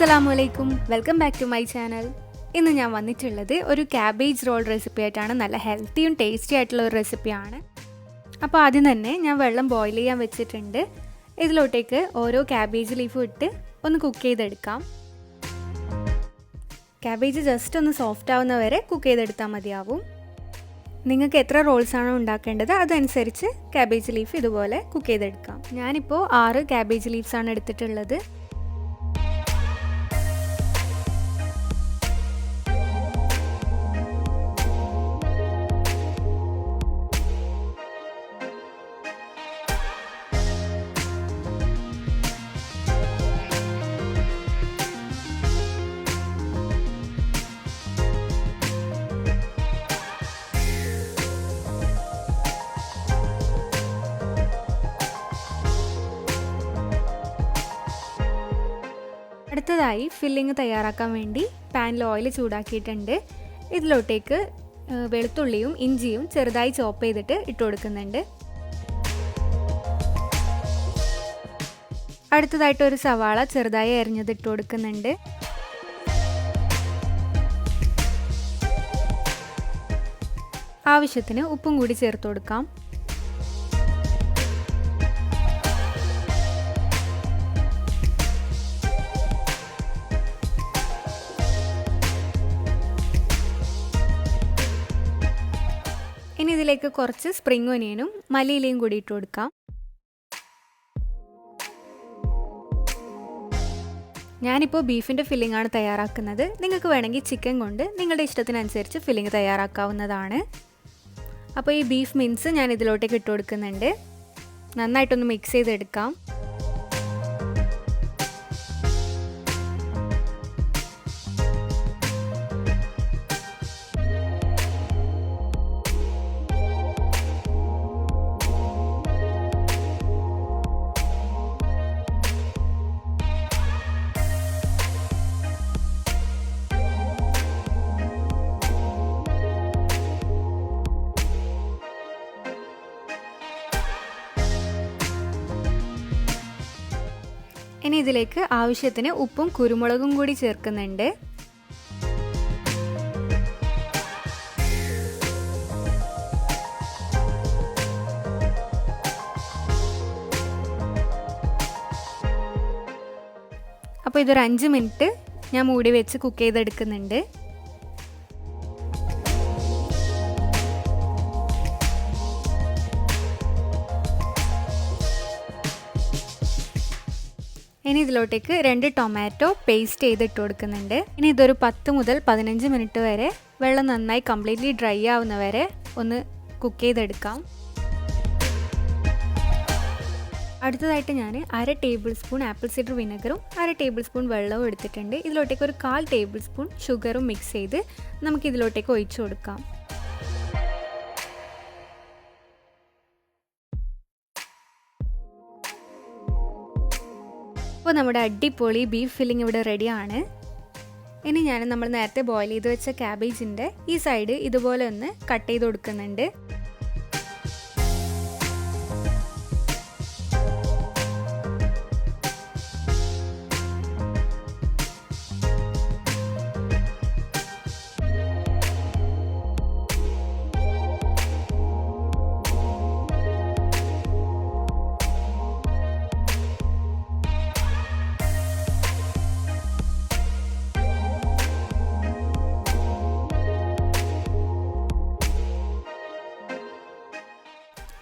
അസ്സലാമലൈക്കും, welcome back to my channel. ഇന്ന് ഞാൻ വന്നിട്ടുള്ളത് ഒരു ക്യാബേജ് റോൾ റെസിപ്പി ആയിട്ടാണ്. നല്ല ഹെൽത്തിയും ടേസ്റ്റി ആയിട്ടുള്ള ഒരു റെസിപ്പിയാണ്. അപ്പോൾ ആദ്യം തന്നെ ഞാൻ വെള്ളം ബോയിൽ ചെയ്യാൻ വെച്ചിട്ടുണ്ട്. ഇതിലോട്ടേക്ക് ഓരോ ക്യാബേജ് ലീഫും ഇട്ട് ഒന്ന് കുക്ക് ചെയ്തെടുക്കാം. ക്യാബേജ് ജസ്റ്റ് ഒന്ന് സോഫ്റ്റ് ആവുന്ന വരെ കുക്ക് ചെയ്തെടുത്താൽ മതിയാവും. നിങ്ങൾക്ക് എത്ര റോൾസാണോ ഉണ്ടാക്കേണ്ടത് അതനുസരിച്ച് ക്യാബേജ് ലീഫ് ഇതുപോലെ കുക്ക് ചെയ്തെടുക്കാം. ഞാനിപ്പോൾ 6 ക്യാബേജ് ലീവ്സാണ് എടുത്തിട്ടുള്ളത്. അടുത്തതായി ഫില്ലിങ് തയ്യാറാക്കാൻ വേണ്ടി പാനിൽ ഓയിൽ ചൂടാക്കിയിട്ടുണ്ട്. ഇതിലോട്ടേക്ക് വെളുത്തുള്ളിയും ഇഞ്ചിയും ചെറുതായി ചോപ്പ് ചെയ്തിട്ട് ഇട്ട് കൊടുക്കുന്നുണ്ട്. അടുത്തതായിട്ട് ഒരു സവാള ചെറുതായി അരിഞ്ഞത് ഇട്ട് കൊടുക്കുന്നുണ്ട്. ആവശ്യത്തിന് ഉപ്പും കൂടി ചേർത്ത് കൊടുക്കാം. ഇനി ഇതിലേക്ക് കുറച്ച് സ്പ്രിംഗ് ഒനിയനും മല്ലിയിലയും കൂടി ഇട്ട് കൊടുക്കാം. ഞാനിപ്പോൾ ബീഫിൻ്റെ ഫില്ലിംഗ് ആണ് തയ്യാറാക്കുന്നത്. നിങ്ങൾക്ക് വേണമെങ്കിൽ ചിക്കൻ കൊണ്ട് നിങ്ങളുടെ ഇഷ്ടത്തിനനുസരിച്ച് ഫില്ലിംഗ് തയ്യാറാക്കാവുന്നതാണ്. അപ്പോൾ ഈ ബീഫ് മിൻസ് ഞാൻ ഇതിലോട്ടേക്ക് ഇട്ട് കൊടുക്കുന്നുണ്ട്. നന്നായിട്ടൊന്ന് മിക്സ് ചെയ്തെടുക്കാം. ഇനി ഇതിലേക്ക് ആവശ്യത്തിന് ഉപ്പും കുരുമുളകും കൂടി ചേർക്കുന്നുണ്ട്. അപ്പോൾ ഇതൊരു 5 മിനിറ്റ് ഞാൻ മൂടി വെച്ച് കുക്ക് ചെയ്തെടുക്കുന്നുണ്ട്. ഇനി ഇതിലോട്ടേക്ക് 2 ടൊമാറ്റോ പേസ്റ്റ് ചെയ്തിട്ട് കൊടുക്കുന്നുണ്ട്. ഇനി ഇതൊരു 10 മുതൽ 15 മിനിറ്റ് വരെ വെള്ളം നന്നായി കംപ്ലീറ്റ്ലി ഡ്രൈ ആവുന്ന വരെ ഒന്ന് കുക്ക് ചെയ്തെടുക്കാം. അടുത്തതായിട്ട് ഞാൻ 1/2 ടേബിൾ സ്പൂൺ ആപ്പിൾ സിഡർ വിനെഗറും 1/2 ടേബിൾ സ്പൂൺ വെള്ളവും എടുത്തിട്ടുണ്ട്. ഇതിലോട്ടേക്ക് ഒരു 1/4 ടേബിൾ സ്പൂൺ ഷുഗറും മിക്സ് ചെയ്ത് നമുക്കിതിലോട്ടേക്ക് ഒഴിച്ചു കൊടുക്കാം. അപ്പോൾ നമ്മുടെ അടിപൊളി ബീഫ് ഫില്ലിംഗ് ഇവിടെ റെഡിയാണ്. ഇനി നമ്മൾ നേരത്തെ ബോയിൽ ചെയ്ത് വെച്ച ക്യാബേജിൻ്റെ ഈ സൈഡ് ഇതുപോലെ ഒന്ന് കട്ട് ചെയ്ത് കൊടുക്കുന്നുണ്ട്.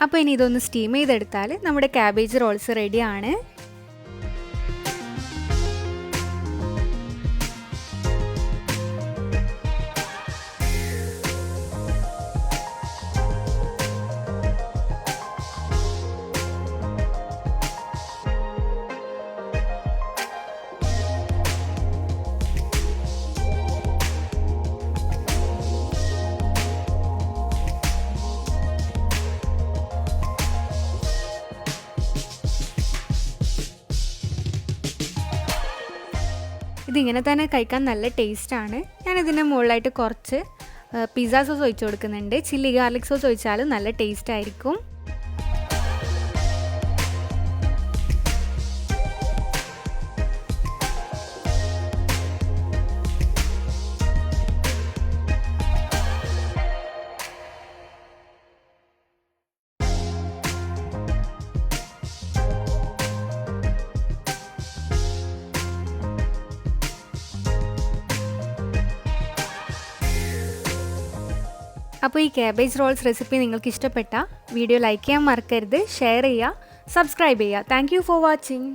അപ്പോൾ ഇനി ഇതൊന്ന് സ്റ്റീം ചെയ്തെടുത്താൽ നമ്മുടെ ക്യാബേജ് റോൾസ് റെഡിയാണ്. ഇതിങ്ങനെ തന്നെ കഴിക്കാൻ നല്ല ടേസ്റ്റാണ്. ഞാനിതിൻ്റെ മുകളിലായിട്ട് കുറച്ച് പിസ്സ സോസ് ഒഴിച്ച് കൊടുക്കുന്നുണ്ട്. ചില്ലി ഗാർലിക് സോസ് ഒഴിച്ചാലും നല്ല ടേസ്റ്റ് ആയിരിക്കും. അപ്പോൾ ഈ കാബേജ് റോൾസ് റെസിപ്പി നിങ്ങൾക്ക് ഇഷ്ടപ്പെട്ട വീഡിയോ ലൈക്ക് ചെയ്യാൻ മറക്കരുത്, ഷെയർ ചെയ്യുക, സബ്സ്ക്രൈബ് ചെയ്യുക. Thank you for watching.